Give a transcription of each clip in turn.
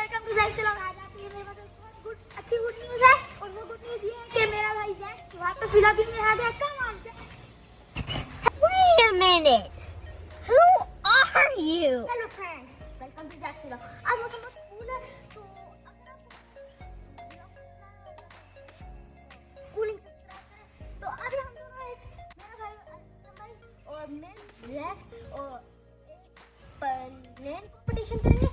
Welcome to Zax vlog. आज आती है मेरे पास बहुत अच्छी गुड न्यूज़ है और वो गुड न्यूज़ ये है कि मेरा भाई ज़ैक्स वापस व्लॉगिंग में आ गया। Come on Zax. Wait a minute. Who are you? Hello friends, welcome to Zax vlog. आज मौसम बहुत कूल है तो कूलिंग सब्सक्राइब करें। तो अभी हम दोनों एक मेरा भाई और मैं ज़ैक्स और प्लेन कंपटीशन करेंगे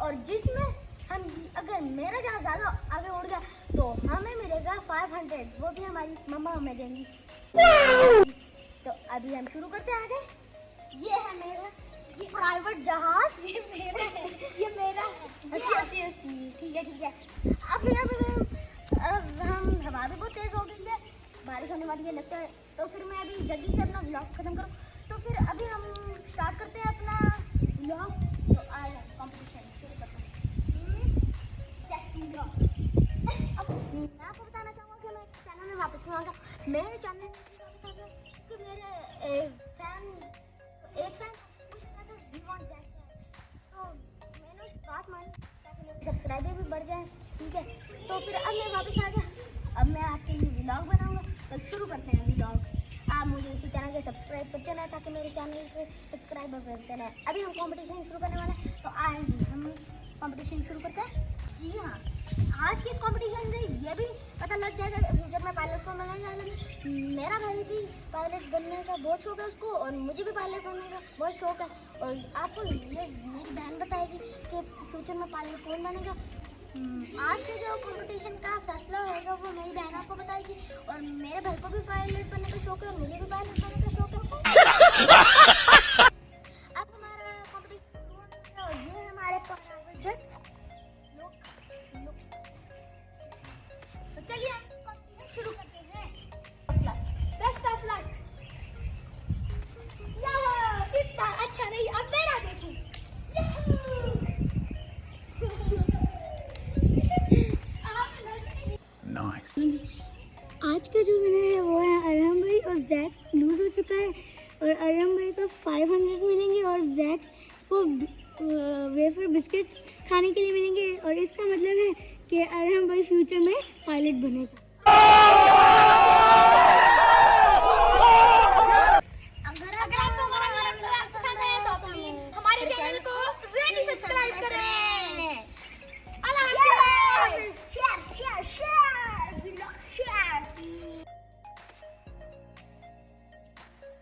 और जिसमें हम अगर मेरा जहाँ ज़्यादा आगे उड़ गया तो हमें मिलेगा 500, वो भी हमारी मम्मा हमें देंगी। तो अभी हम शुरू करते हैं आगे। ये है मेरा ये प्राइवेट जहाज, ये मेरा है, ये मेरा है। ठीक है। अब हम हवा भी बहुत तेज हो गई है, बारिश होने वाली है लगता है। तो फिर मैं अभी जल्दी से अपना व्लॉग खत्म करूँ। तो फिर अभी हम स्टार्ट करते हैं अपना व्लॉग। तो आज कंपटीशन शुरू करते हैं। अब मैं आपको बताना चाहूँगा कि मैं चैनल में वापस क्यों आ गया। मेरे चैनल में कि मेरे एक फैन तो मैंने उस बात मानी ताकि मेरे सब्सक्राइबर भी बढ़ जाए। ठीक है, तो फिर अब मैं वापस आ गया। अब मैं आपके लिए व्लॉग बनाऊंगा। तो शुरू करते हैं व्लॉग। आप मुझे इसी तरह के सब्सक्राइब करते रहें ताकि मेरे चैनल पे सब्सक्राइबर बढ़ते रहें। अभी हम कंपटीशन शुरू करने वाले हैं, तो आए हम कंपटीशन शुरू करते हैं। जी हाँ, आज के इस कंपटीशन से ये भी पता लग जाएगा फ्यूचर में पायलट को बनना जाएगा। मेरा भाई भी पायलट बनने का बहुत शौक है उसको और मुझे भी पायलट बनने का बहुत शौक है। और आपको ये मेरी बहन बताएगी कि फ्यूचर में पायलट कौन बनेगा। आज के जो कंपटीशन का फैसला होगा वो मेरी बहन आपको बताएगी। और मेरे भाई को भी पायलट बनने का शौक है और मुझे भी पायलट बनने का शौक है। अब हमारा कंपटीशन और ये हमारे प्राइवेट जेट। तो चलिए हम कंपटीशन शुरू करते हैं। Best of luck. यार इतना अच्छा नहीं, अब मेरा देखो। आज का जो विनर है वो है अरहम भाई और ज़ैक्स लूज हो चुका है। और अरहम भाई को 500 मिलेंगे और ज़ैक्स को वेफर बिस्किट्स खाने के लिए मिलेंगे। और इसका मतलब है कि अरहम भाई फ्यूचर में पायलट बनेगा।